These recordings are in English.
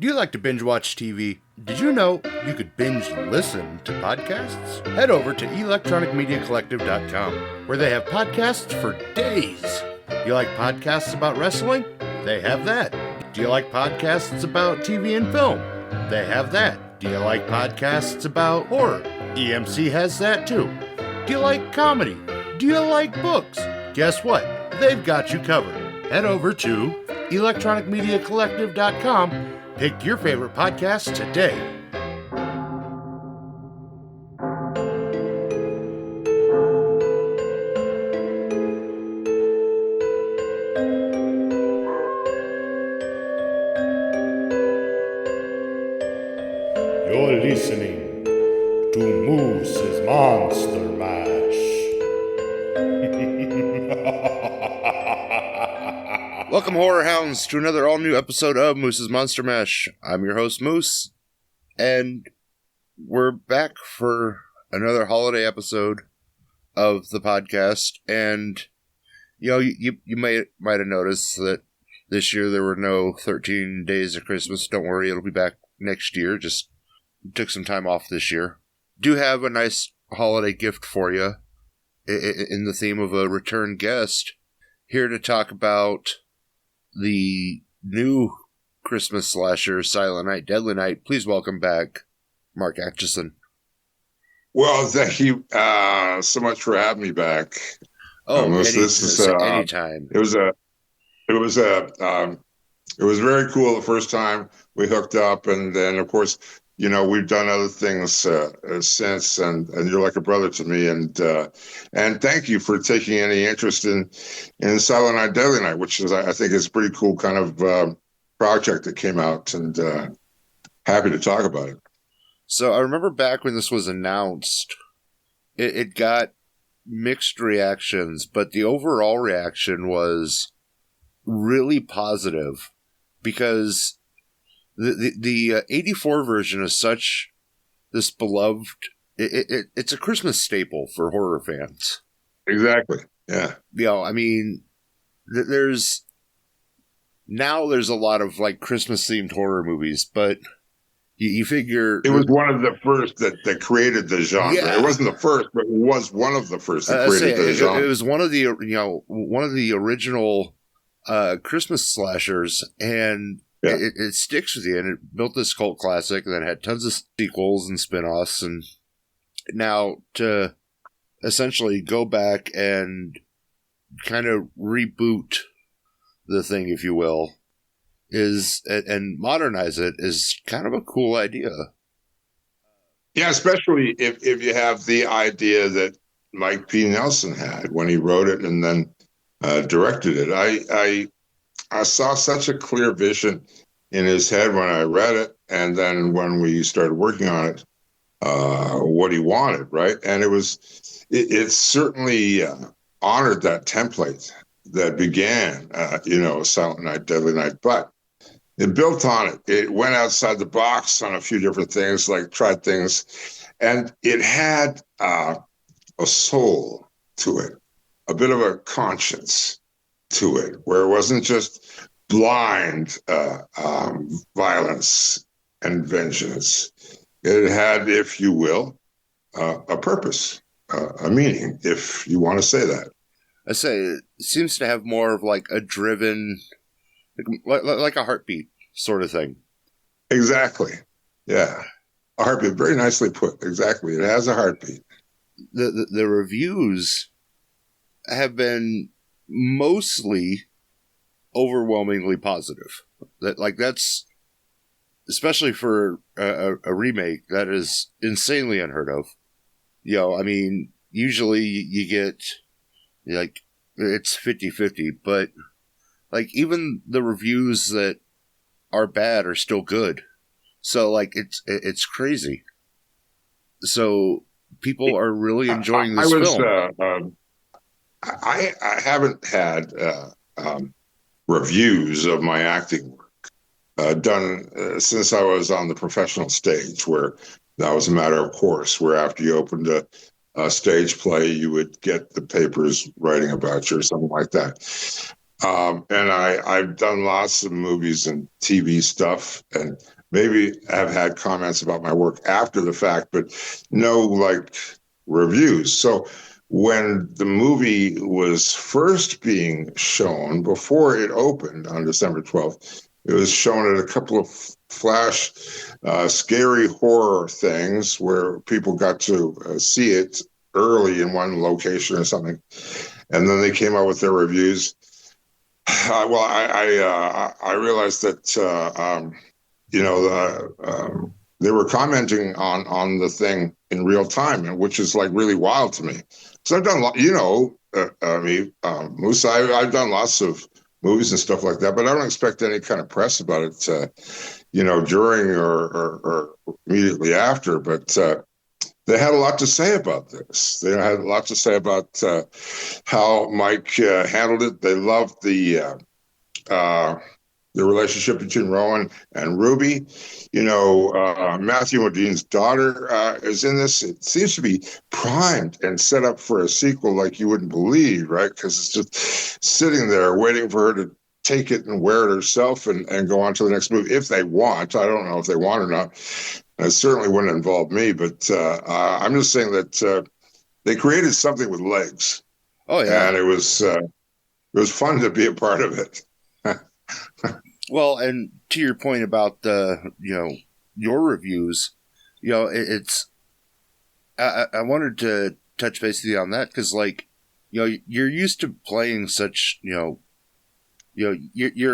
Do you like to binge watch TV? Did you know you could binge listen to podcasts? Head over to electronicmediacollective.com, where they have podcasts for days. You like podcasts about wrestling? They have that. Do you like podcasts about TV and film? They have that. Do you like podcasts about horror? EMC has that too. Do you like comedy? Do you like books? Guess what? They've got you covered. Head over to electronicmediacollective.com. Pick your favorite podcast today. You're listening to Moose's Monster Mash. Welcome, Horror Hounds, to another all-new episode of Moose's Monster Mash. I'm your host, Moose, and we're back for another holiday episode of the podcast. And, you know, you might have noticed that this year there were no 13 Days of Christmas. Don't worry, it'll be back next year. Just took some time off this year. Do have a nice holiday gift for you in the theme of a return guest. Here to talk about the new Christmas slasher, Silent Night, Deadly Night. Please welcome back Mark Acheson. Well, thank you so much for having me back. Oh, anytime. It was very cool the first time we hooked up, and then of course, you know, we've done other things since, and you're like a brother to me, and thank you for taking any interest in Silent Night, Deadly Night, which is, I think, is a pretty cool kind of project that came out, and happy to talk about it. So I remember back when this was announced, it got mixed reactions, but the overall reaction was really positive because the 84 version is such this beloved. It's a Christmas staple for horror fans. Exactly. Yeah. You know, I mean, there's a lot of like Christmas themed horror movies, but you figure it was one of the first that created the genre. Yeah. It wasn't the first, but it was one of the first that created the genre. It was one of the original Christmas slashers, and yeah. It sticks with you, and it built this cult classic, and then had tons of sequels and spin-offs, and now to essentially go back and kind of reboot the thing, if you will, and modernize it is kind of a cool idea. Yeah, especially if you have the idea that Mike P. Nelson had when he wrote it and then directed it. I saw such a clear vision in his head when I read it, and then when we started working on it, what he wanted, right? And it certainly honored that template that began, Silent Night, Deadly Night, but it built on it. It went outside the box on a few different things, like tried things, and it had a soul to it, a bit of a conscience to it, where it wasn't just blind violence and vengeance. It had, if you will, a purpose, a meaning, if you want to say that. I say it seems to have more of like a driven, like a heartbeat sort of thing. Exactly. Yeah. A heartbeat. Very nicely put. Exactly. It has a heartbeat. The reviews have been mostly overwhelmingly positive. That's especially for a remake, that is insanely unheard of. You know, I mean, usually you get like it's 50-50, but like even the reviews that are bad are still good. So like it's crazy. So people are really enjoying this film. I haven't had reviews of my acting work done since I was on the professional stage, where that was a matter of course, where after you opened a stage play, you would get the papers writing about you or something like that. And I've done lots of movies and TV stuff, and maybe have had comments about my work after the fact, but no like reviews. So when the movie was first being shown, before it opened on December 12th, it was shown at a couple of flash scary horror things where people got to see it early in one location or something. And then they came out with their reviews. Well, I realized that you know they were commenting on the thing in real time, which is like really wild to me. So I've done, Musa, I've done lots of movies and stuff like that, but I don't expect any kind of press about it, during or immediately after. But they had a lot to say about this. They had a lot to say about how Mike handled it. They loved the relationship between Rowan and Ruby. Matthew Modine's daughter is in this. It seems to be primed and set up for a sequel like you wouldn't believe, right? Because it's just sitting there waiting for her to take it and wear it herself and go on to the next movie if they want. I don't know if they want or not. It certainly wouldn't involve me, but I'm just saying that they created something with legs. Oh yeah, and it was fun to be a part of it. Well, and to your point about your reviews, it's I wanted to touch base with you on that because you're used to playing such you're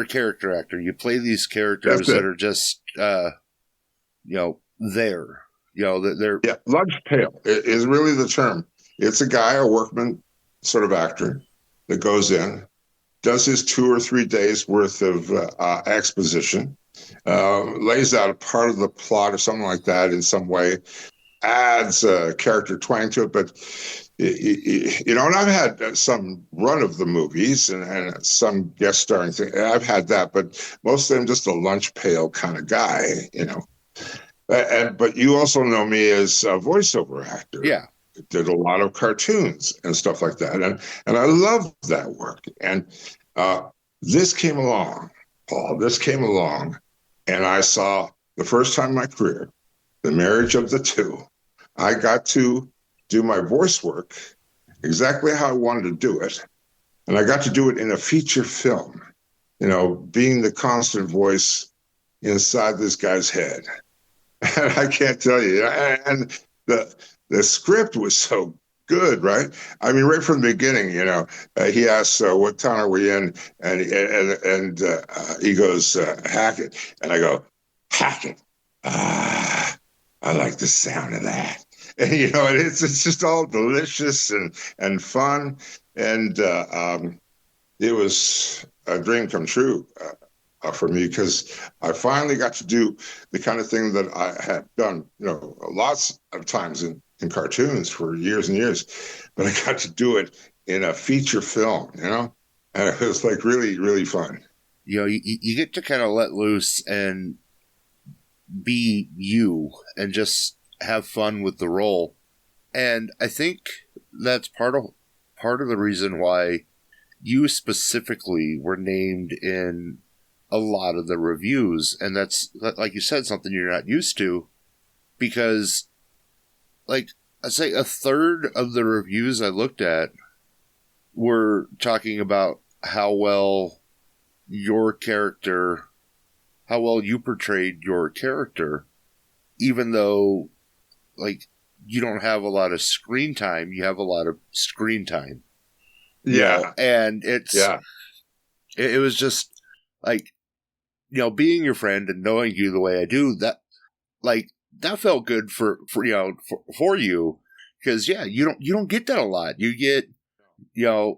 a character actor. You play these characters that are just there. They're Lunch pail is really the term. It's a guy, a workman sort of actor that goes in, does his 2 or 3 days worth of exposition, lays out a part of the plot or something like that in some way, adds a character twang to it. But, and I've had some run of the movies and some guest starring thing. I've had that, but most of them just a lunch pail kind of guy, But you also know me as a voiceover actor. Yeah. Did a lot of cartoons and stuff like that. And I love that work. And this came along, Paul, and I saw the first time in my career, the marriage of the two. I got to do my voice work exactly how I wanted to do it. And I got to do it in a feature film, being the constant voice inside this guy's head. And I can't tell you, and the script was so good, right? I mean, right from the beginning, he asks, "What town are we in?" And he goes, "Hackett," and I go, "Hackett." I like the sound of that. And and it's just all delicious and fun, and it was a dream come true. For me, because I finally got to do the kind of thing that I had done, lots of times in cartoons for years and years, but I got to do it in a feature film, and it was like really, really fun. You get to kind of let loose and be you and just have fun with the role. And I think that's part of the reason why you specifically were named in a lot of the reviews, and that's, like you said, something you're not used to, because I'd say a third of the reviews I looked at were talking about how well you portrayed your character, even though you don't have a lot of screen time, you have a lot of screen time. And it was just being your friend and knowing you the way I do, that felt good for you, because you don't get that a lot. You get, the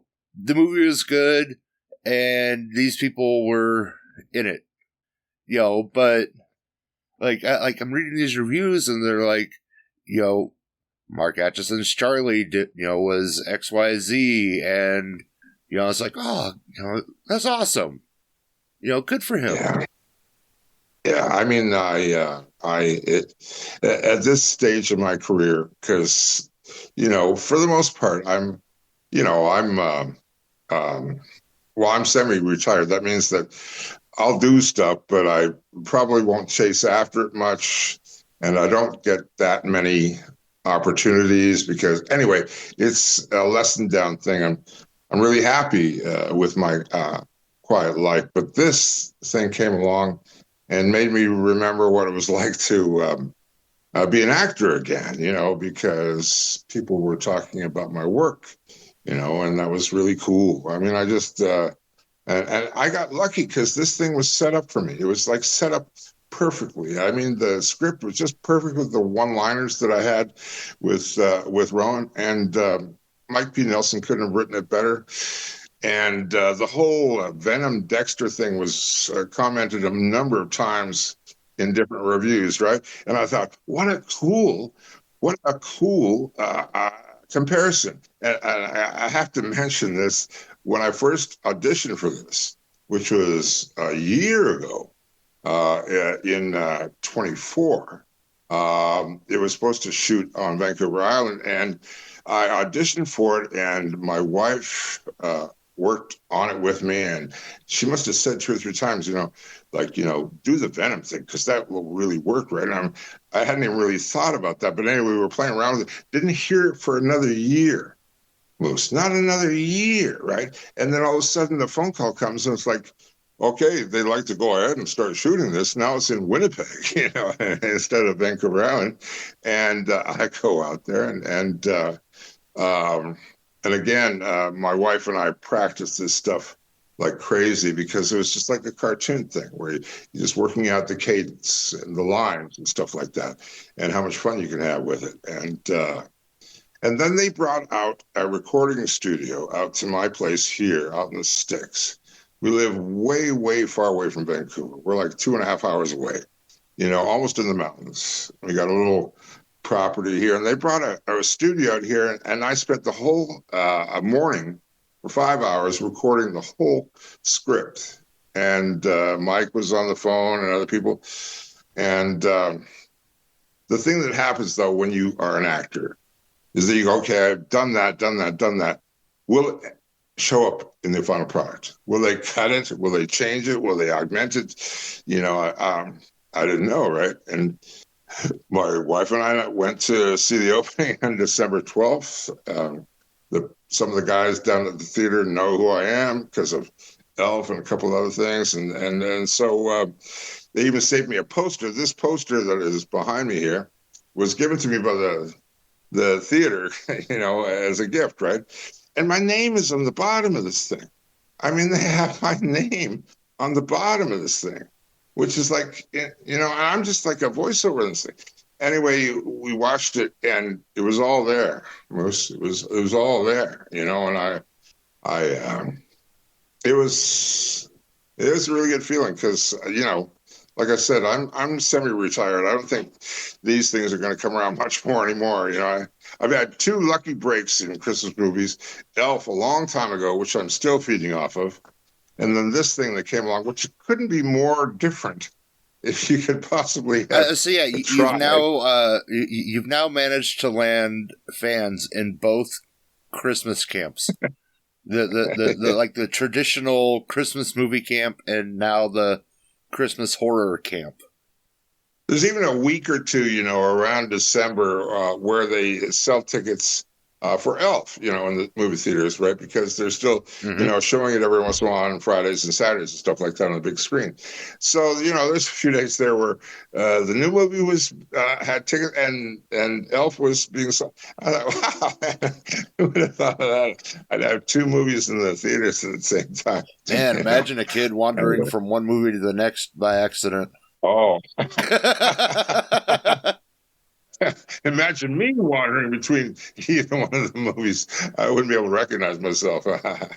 movie was good and these people were in it, but I'm reading these reviews and they're like, Mark Acheson's Charlie was XYZ, and it's like, oh, that's awesome. Good for him. Yeah. I mean, at this stage of my career, because, for the most part, I'm Well, I'm semi-retired. That means that I'll do stuff, but I probably won't chase after it much, and I don't get that many opportunities because anyway, it's a less than down thing. I'm really happy with my quiet life, but this thing came along and made me remember what it was like to be an actor again, because people were talking about my work, and that was really cool. I mean, I just, and I got lucky because this thing was set up for me. It was like set up perfectly. I mean, the script was just perfect with the one-liners that I had with Rowan, and Mike P. Nelson couldn't have written it better. And the whole Venom Dexter thing was commented a number of times in different reviews, right? And I thought, what a cool comparison. And I have to mention this. When I first auditioned for this, which was a year ago, in 24, it was supposed to shoot on Vancouver Island, and I auditioned for it, and my wife worked on it with me, and she must have said 2 or 3 times, do the Venom thing because that will really work, right? And I hadn't even really thought about that, but anyway, we were playing around with it. Didn't hear it for another year, Moose, not another year, right? And then all of a sudden, the phone call comes, and it's like, okay, they'd like to go ahead and start shooting this. Now it's in Winnipeg, instead of Vancouver Island, and I go out there and again, my wife and I practiced this stuff like crazy because it was just like a cartoon thing where you're just working out the cadence and the lines and stuff like that, and how much fun you can have with it. And then they brought out a recording studio out to my place here out in the sticks. We live way, way far away from Vancouver. We're like 2.5 hours away, almost in the mountains. We got a little property here, and they brought a studio out here, and I spent the whole morning for 5 hours recording the whole script. And Mike was on the phone and other people. And the thing that happens, though, when you are an actor is that you go, okay, I've done that. Will it show up in the final product? Will they cut it? Will they change it? Will they augment it? I didn't know, right? And my wife and I went to see the opening on December 12th. Some of the guys down at the theater know who I am because of Elf and a couple of other things. And so they even saved me a poster. This poster that is behind me here was given to me by the theater, as a gift, right? And my name is on the bottom of this thing. I mean, they have my name on the bottom of this thing, which is like, I'm just like a voiceover in this thing. Anyway, we watched it, and it was all there, Moose. It was all there, and it was a really good feeling because, like I said, I'm semi-retired. I don't think these things are going to come around much more anymore. I've had 2 lucky breaks in Christmas movies. Elf a long time ago, which I'm still feeding off of, and then this thing that came along, which couldn't be more different if you could possibly have. So yeah, you've now managed to land fans in both Christmas camps. the like the traditional Christmas movie camp, and now the Christmas horror camp. There's even a week or two, around December where they sell tickets for Elf, in the movie theaters, right? Because they're still, showing it every once in a while on Fridays and Saturdays and stuff like that on the big screen. So, there's a few days there where the new movie had tickets and Elf was being sold. I thought, wow, who would have thought of that? I'd have 2 movies in the theaters at the same time. Man, imagine a kid wandering from one movie to the next by accident. Oh. Imagine me wandering between either one of the movies. I wouldn't be able to recognize myself,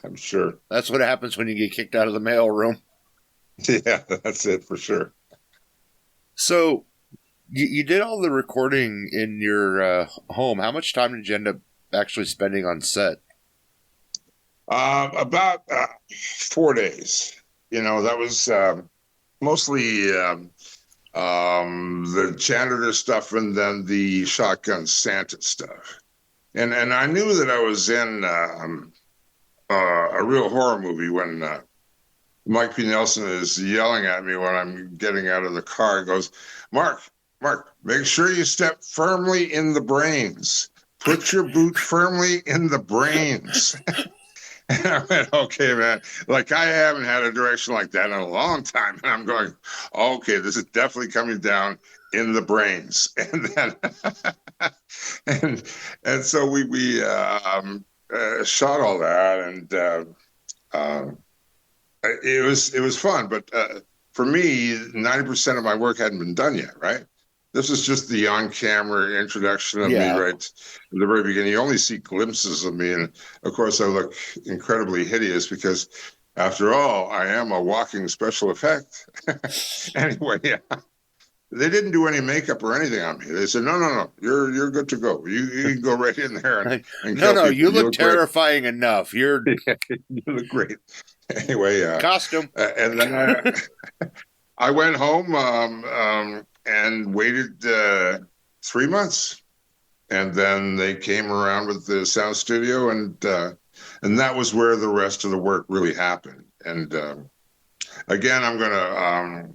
I'm sure. That's what happens when you get kicked out of the mail room. Yeah, that's it for sure. So, you did all the recording in your home. How much time did you end up actually spending on set? About 4 days. That was mostly the janitor stuff and then the shotgun Santa stuff. And I knew that I was in a real horror movie when Mike P. Nelson is yelling at me when I'm getting out of the car. He goes, Mark, make sure you step firmly in the brains. Put your boot firmly in the brains. And I went, okay, man. Like, I haven't had a direction like that in a long time. And I'm going, okay, this is definitely coming down in the brains. And then, and so we shot all that, and it was fun. But for me, 90% of my work hadn't been done yet, right? This is just the on-camera introduction of me right at the very beginning. You only see glimpses of me, and of course, I look incredibly hideous because, after all, I am a walking special effect. Anyway, yeah. They didn't do any makeup or anything on me. They said, no, you're good to go. You can go right in there and kill people. You look terrifying enough. You look great. Anyway, costume. And then I went home and waited 3 months, and then they came around with the sound studio, and that was where the rest of the work really happened. And again, I'm going to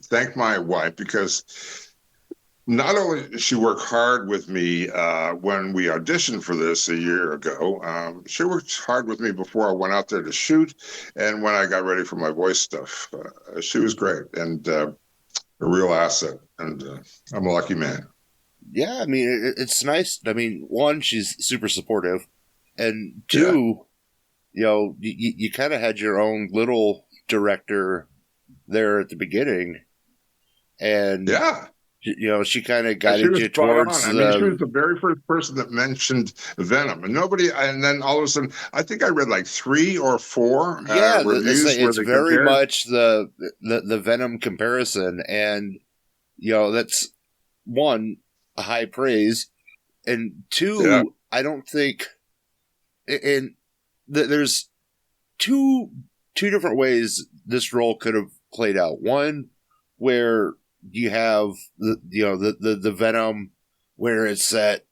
thank my wife, because not only did she work hard with me when we auditioned for this a year ago, she worked hard with me before I went out there to shoot, and when I got ready for my voice stuff. She was great, and a real asset, and I'm a lucky man. Yeah, I mean, it's nice. I mean, one, she's super supportive, and two, you kind of had your own little director there at the beginning, and she kind of guided you towards. She was the very first person that mentioned Venom, and nobody. And then all of a sudden, I think I read like 3 or 4 reviews. It's very much the Venom comparison, and that's one, a high praise, and two, I don't think, and there's two different ways this role could have played out. One, where you have the Venom, where it's that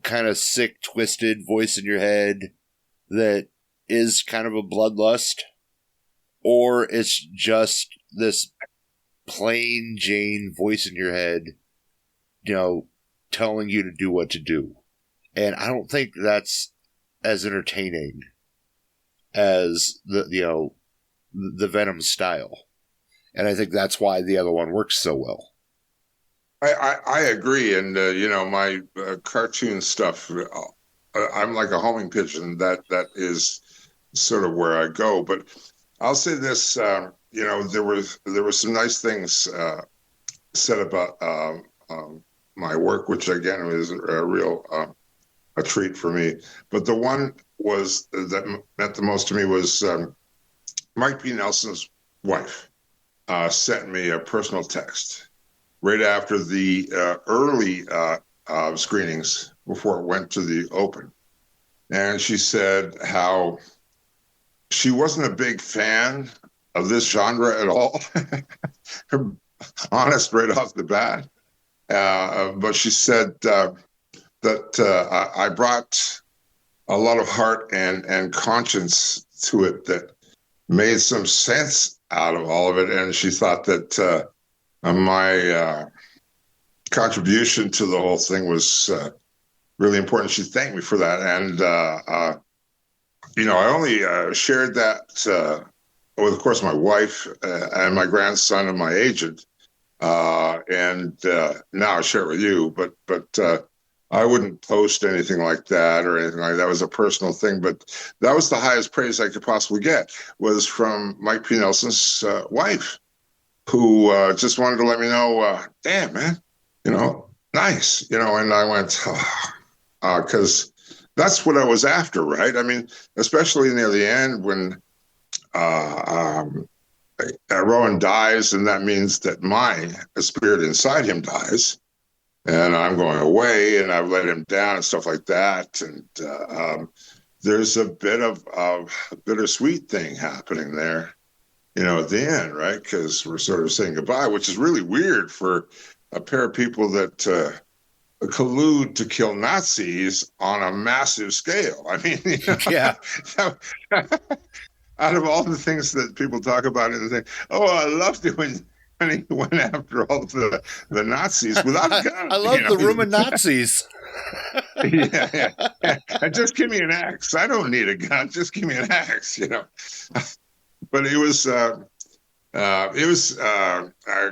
kind of sick, twisted voice in your head that is kind of a bloodlust, or it's just this plain Jane voice in your head, telling you to do what to do. And I don't think that's as entertaining as the Venom style. And I think that's why the other one works so well. I agree. And, my cartoon stuff, I'm like a homing pigeon. That is sort of where I go. But I'll say this, there were some nice things said about my work, which, again, was a real a treat for me. But the one that meant the most to me was Mike P. Nelson's wife. Sent me a personal text right after the early screenings before it went to the open. And she said how she wasn't a big fan of this genre at all. Honest right off the bat. But she said that I brought a lot of heart and conscience to it that made some sense out of all of it, and she thought that my contribution to the whole thing was really important. She thanked me for that, and I only shared that with, of course, my wife and my grandson and my agent, and now I share it with you. But I wouldn't post anything like that or anything like that. It was a personal thing, but that was the highest praise I could possibly get, was from Mike P. Nelson's wife, who just wanted to let me know, damn, man, nice, and I went, because that's what I was after, right? I mean, especially near the end when Rowan dies, and that means that my spirit inside him dies. And I'm going away, and I've let him down and stuff like that. And there's a bit of a bittersweet thing happening there, at the end, right? Because we're sort of saying goodbye, which is really weird for a pair of people that collude to kill Nazis on a massive scale. I mean, Yeah. Out of all the things that people talk about and think, oh, I loved it when he went after all the Nazis without guns. I love the Roman Nazis. Yeah. And just give me an axe. I don't need a gun. Just give me an axe. But it was a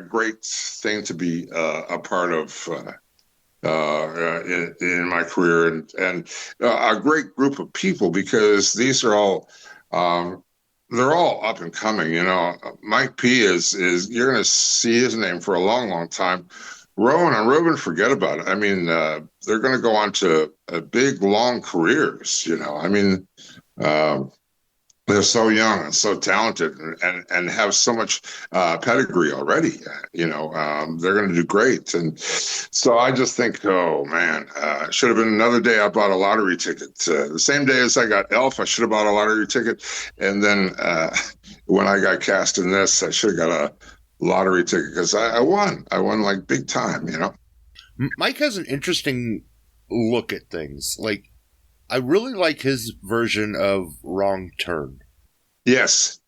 great thing to be a part of in my career, and a great group of people, because these are all they're all up and coming. Mike P is you're going to see his name for a long, long time. Rowan and Ruben, forget about it. I mean, they're going to go on to big, long careers. I mean, they're so young and so talented, and have so much pedigree already. They're going to do great. And so I just think, oh man, should have been another day I bought a lottery ticket. The same day as I got Elf, I should have bought a lottery ticket. And then when I got cast in this, I should have got a lottery ticket, because I won. I won like big time. Mike has an interesting look at things. Like, I really like his version of Wrong Turn. Yes.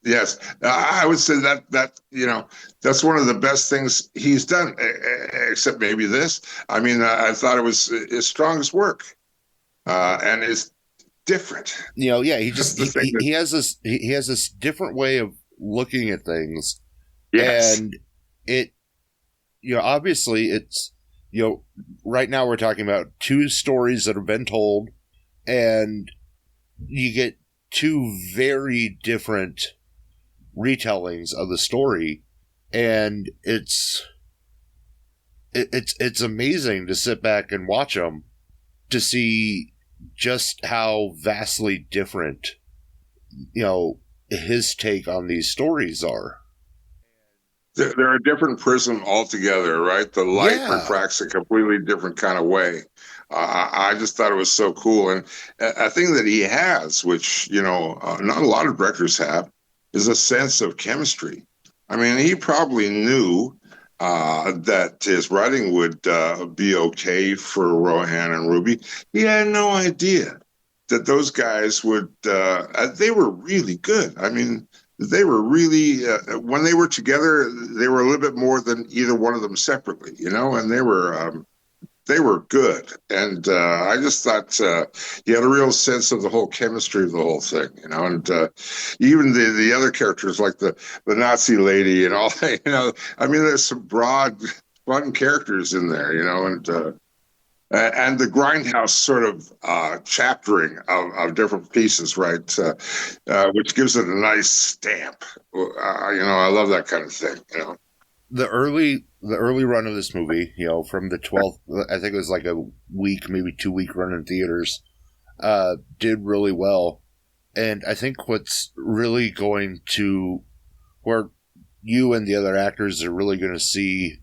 I would say that that's one of the best things he's done, except maybe this. I mean, I thought it was his strongest work, and it's different. Yeah, he has this different way of looking at things. Yes. And it, obviously it's, right now we're talking about two stories that have been told, and you get two very different retellings of the story, and it's amazing to sit back and watch them, to see just how vastly different his take on these stories are. They're a different prism altogether, right? The light refracts a completely different kind of way. I just thought it was so cool. And a thing that he has, which, not a lot of directors have, is a sense of chemistry. I mean, he probably knew that his writing would be okay for Rohan and Ruby. He had no idea that those guys would, they were really good. I mean, they were really, when they were together, they were a little bit more than either one of them separately, and they were good. And I just thought he had a real sense of the whole chemistry of the whole thing, and even the other characters, like the Nazi lady and all that, I mean, there's some broad, fun characters in there, and the grindhouse sort of chaptering of different pieces, right? Which gives it a nice stamp. I love that kind of thing. The early run of this movie, from the 12th, I think it was like a week, maybe 2-week run in theaters, did really well. And I think what's really going to, where you and the other actors are really going to see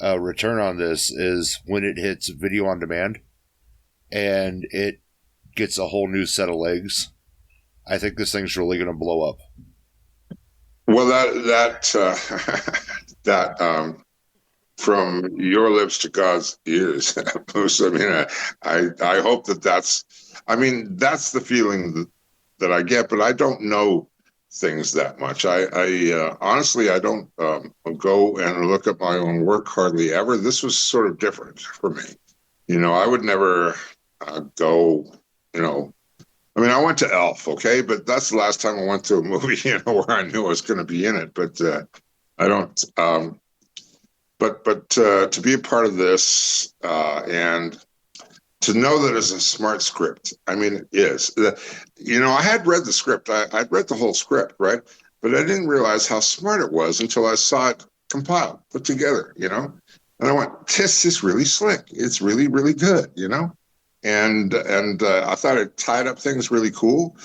return on this, is when it hits video on demand and it gets a whole new set of legs. I think this thing's really going to blow up. Well, that from your lips to God's ears, Bruce. I mean, I hope that's the feeling that I get, but I don't know things that much. I honestly, I don't go and look at my own work hardly ever. This was sort of different for me. I would never go, I mean, I went to Elf, okay, but that's the last time I went to a movie, where I knew I was going to be in it. But I don't. But to be a part of this and to know that it's a smart script. I mean, it is. I had read the script. I'd read the whole script, right? But I didn't realize how smart it was until I saw it compiled, put together, And I went, this is really slick. It's really, really good, And I thought it tied up things really cool.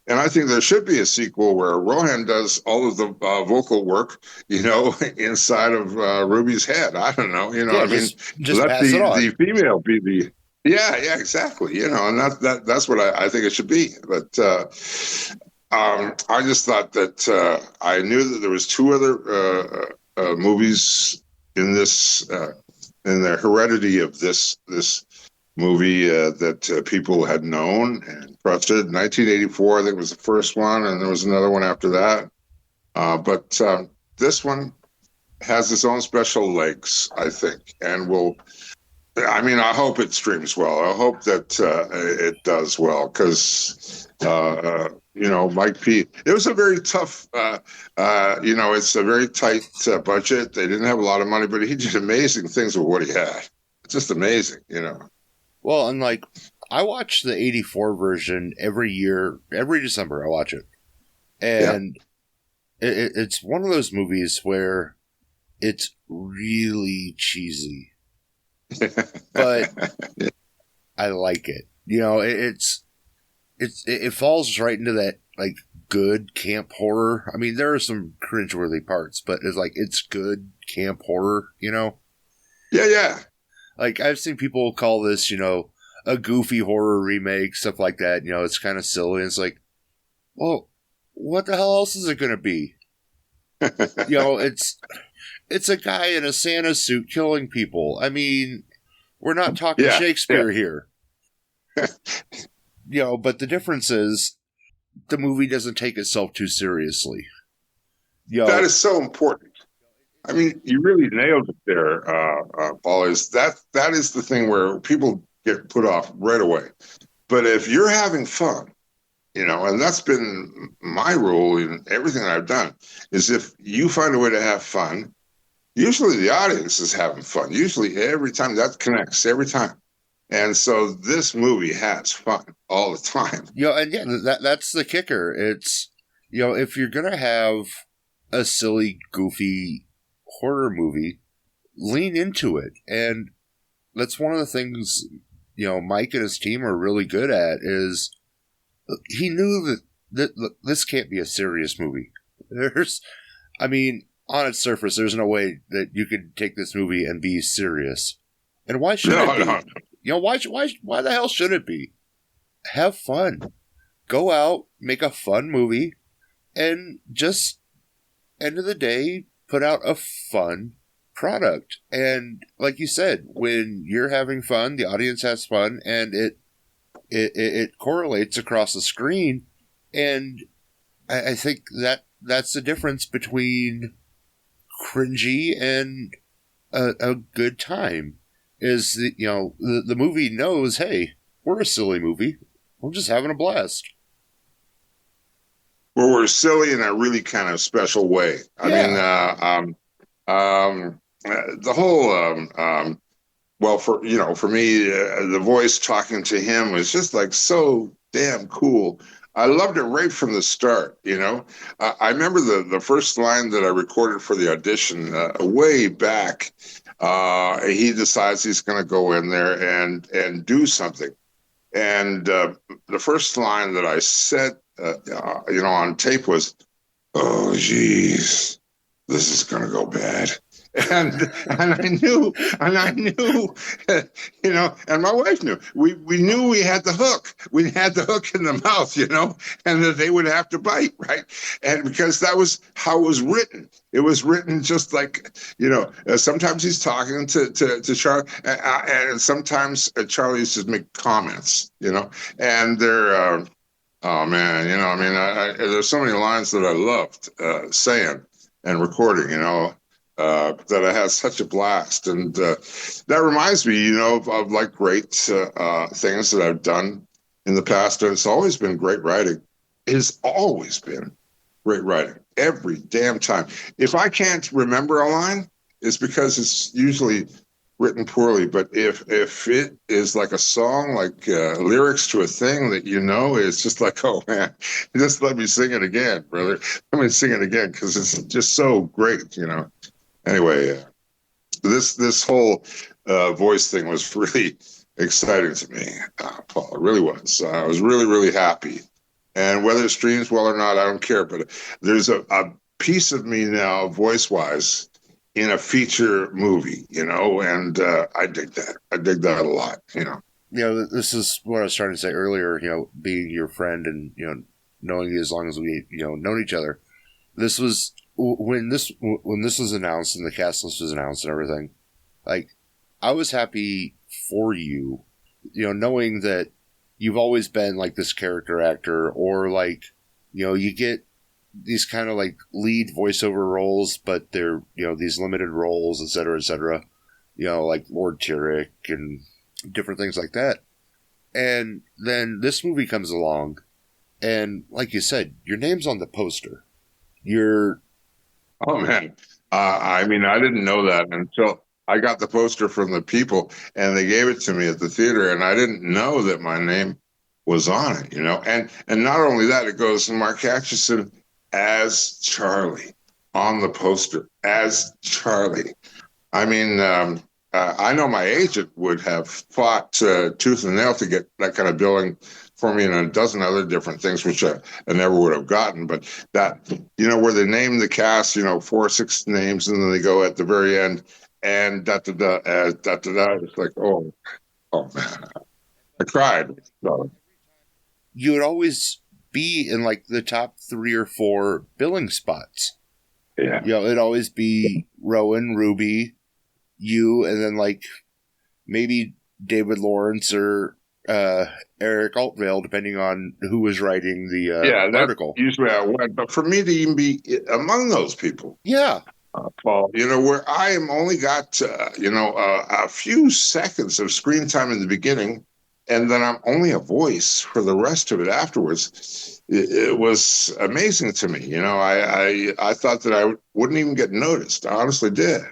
And I think there should be a sequel where Rohan does all of the vocal work, inside of Ruby's head. I don't know, just let pass it on. The female be the. Yeah, exactly. And that's what I think it should be. But I just thought that I knew that there was two other movies in this and the heredity of this movie that people had known and trusted. 1984, I think, was the first one, and there was another one after that. But this one has its own special legs, I think, and will. I mean, I hope it streams well. I hope that it does well because, Mike P. It was a very tough, it's a very tight budget. They didn't have a lot of money, but he did amazing things with what he had. Just amazing, Well, and like, I watch the 84 version every year, every December I watch it. And it's one of those movies where it's really cheesy. But I like it. It falls right into that like good camp horror. I mean, there are some cringeworthy parts, but it's good camp horror. Yeah. Like I've seen people call this, a goofy horror remake, stuff like that. It's kind of silly. It's like, well, what the hell else is it going to be? It's a guy in a Santa suit killing people. I mean, we're not talking Shakespeare here. But the difference is the movie doesn't take itself too seriously. That is so important. I mean, you really nailed it there, Paul. That is the thing where people get put off right away. But if you're having fun, and that's been my rule in everything I've done, is if you find a way to have fun, usually the audience is having fun. Usually every time that connects, every time. And so this movie has fun all the time. That's the kicker. It's, if you're going to have a silly, goofy horror movie, lean into it. And that's one of the things, Mike and his team are really good at is he knew that this can't be a serious movie. On its surface, there's no way that you could take this movie and be serious. And why should it be? No. Why the hell should it be? Have fun. Go out, make a fun movie, and just, end of the day, put out a fun product. And like you said, when you're having fun, the audience has fun, and it correlates across the screen. And I think that's the difference between cringy and a good time is that, the movie knows, hey, we're a silly movie. We're just having a blast. Well, we're silly in a really kind of special way. I mean, the whole, for me, the voice talking to him was just like so damn cool. I loved it right from the start, I remember the first line that I recorded for the audition way back. He decides he's going to go in there and do something. And the first line that I said, on tape was, "Oh, geez, this is going to go bad." And I knew, and my wife knew. We knew we had the hook. We had the hook in the mouth, and that they would have to bite, right? And because that was how it was written. It was written just like, sometimes he's talking to Charlie, and sometimes Charlie used to make comments, and they're, oh man, there's so many lines that I loved saying and recording, that I had such a blast. And that reminds me, of like great things that I've done in the past. And it's always been great writing. It has always been great writing every damn time. If I can't remember a line, it's because it's usually written poorly. But if it is like a song, like lyrics to a thing that it's just like, oh man, just let me sing it again, brother. Let me sing it again because it's just so great, Anyway, this whole voice thing was really exciting to me, Paul. It really was. I was really, really happy. And whether it streams well or not, I don't care. But there's a piece of me now, voice-wise, in a feature movie, and I dig that. I dig that a lot, This is what I was trying to say earlier, being your friend and, knowing you as long as we, known each other. This was... When this was announced and the cast list was announced and everything, like, I was happy for you, knowing that you've always been like this character actor, or like, you get these kind of like lead voiceover roles, but they're, these limited roles, et cetera, like Lord Tyrek and different things like that. And then this movie comes along, and like you said, your name's on the poster. Oh man. I mean, I didn't know that until I got the poster from the people and they gave it to me at the theater, and I didn't know that my name was on it, And not only that, it goes Mark Acheson as Charlie on the poster as Charlie. I mean, I know my agent would have fought tooth and nail to get that kind of billing for me and a dozen other different things, which I never would have gotten. But that, where they name the cast, 4 or 6 names, and then they go at the very end and da da da da da da. It's like, oh man, I cried. So, you would always be in like the top 3 or 4 billing spots. Yeah. It'd always be Rowan, Ruby, you, and then like maybe David Lawrence or Eric Altvale, depending on who was writing the article. Usually I went, but for me to even be among those people, Paul, where I am only got a few seconds of screen time in the beginning, and then I'm only a voice for the rest of it afterwards. It was amazing to me. I thought that I wouldn't even get noticed. I honestly did,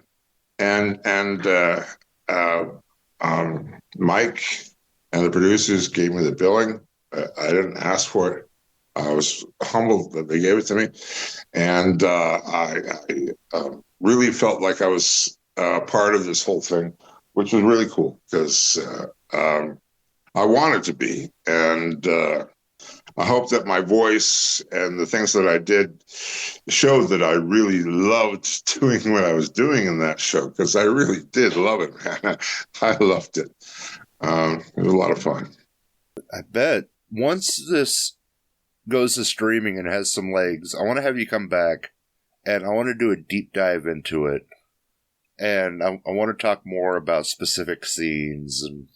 and Mike and the producers gave me the billing. I didn't ask for it. I was humbled that they gave it to me. And I really felt like I was part of this whole thing, which was really cool because I wanted to be. And I hope that my voice and the things that I did showed that I really loved doing what I was doing in that show, because I really did love it, man. I loved it. It was a lot of fun. I bet. Once this goes to streaming and has some legs, I want to have you come back, and I want to do a deep dive into it. And I want to talk more about specific scenes and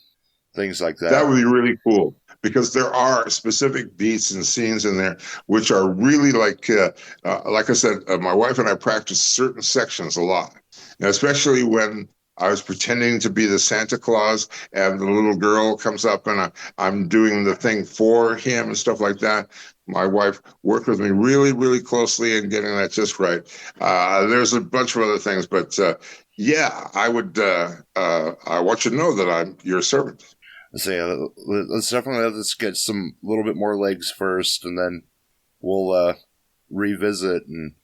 things like that. That would be really cool, because there are specific beats and scenes in there which are really like I said, my wife and I practice certain sections a lot, and especially when I was pretending to be the Santa Claus and the little girl comes up and I'm doing the thing for him and stuff like that. My wife worked with me really, really closely in getting that just right. There's a bunch of other things, but yeah, I want you to know that I'm your servant. So let's definitely get a little bit more legs first, and then we'll revisit and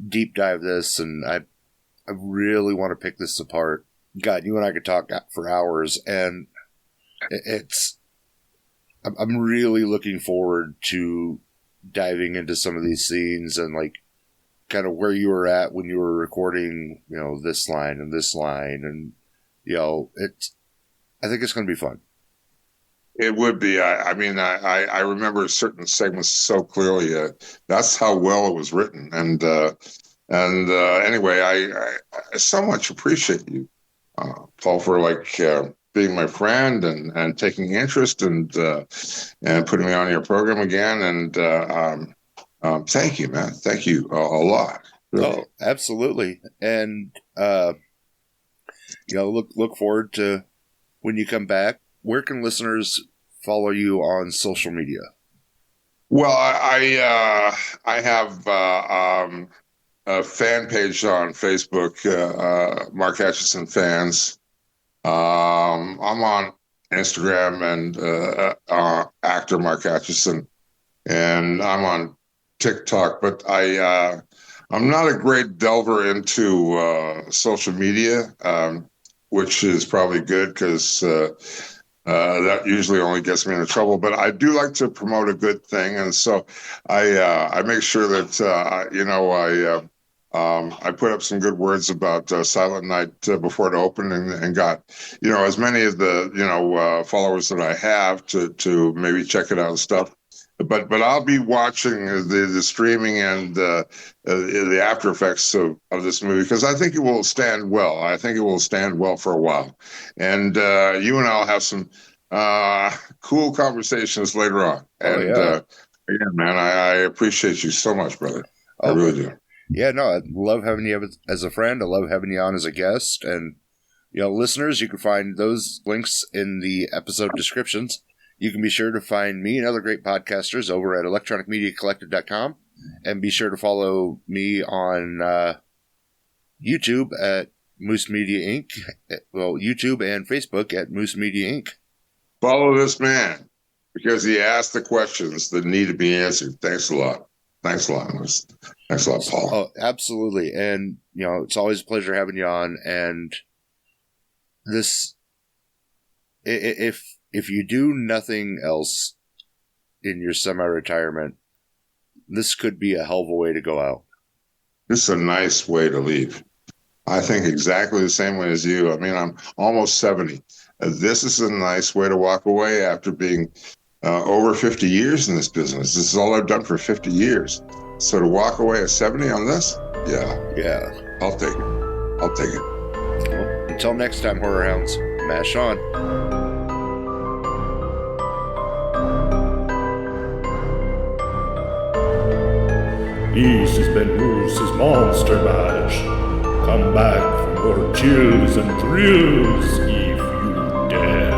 deep dive this. And I really want to pick this apart. God, you and I could talk for hours, and I'm really looking forward to diving into some of these scenes and like kind of where you were at when you were recording, this line and this line, and I think it's going to be fun. It would be. I mean, I remember certain segments so clearly. That's how well it was written, and anyway, I so much appreciate you, Paul, for being my friend and taking interest and putting me on your program again. And thank you, man. Thank you a lot. Really. Oh, absolutely. And look forward to when you come back. Where can listeners follow you on social media? Well, I have a fan page on Facebook, Mark Acheson Fans. I'm on Instagram and actor Mark Acheson, and I'm on TikTok. But I'm not a great delver into social media, which is probably good because that usually only gets me into trouble. But I do like to promote a good thing, and so I make sure that I put up some good words about Silent Night before it opened, and got as many of the followers that I have to maybe check it out and stuff. but I'll be watching the streaming and the after effects of this movie because I think it will stand well. I think it will stand well for a while, and you and I'll have some cool conversations later on. And again, man, I appreciate you so much, brother. I really do. Yeah, no, I love having you as a friend. I love having you on as a guest, and listeners, you can find those links in the episode descriptions. You can be sure to find me and other great podcasters over at electronicmediacollective.com. And be sure to follow me on YouTube at Moose Media Inc. Well, YouTube and Facebook at Moose Media Inc. Follow this man because he asked the questions that need to be answered. Thanks a lot. Thanks a lot, Moose. Thanks a lot, Paul. Oh, absolutely. And, it's always a pleasure having you on. And this, if you do nothing else in your semi-retirement, this could be a hell of a way to go out. This is a nice way to leave. I think exactly the same way as you. I mean, I'm almost 70. This is a nice way to walk away after being over 50 years in this business. This is all I've done for 50 years. So to walk away at 70 on this, yeah, I'll take it. Well, until next time, Horror Hounds, mash on. This has been Moose's Monster Mash. Come back for more chills and thrills if you dare.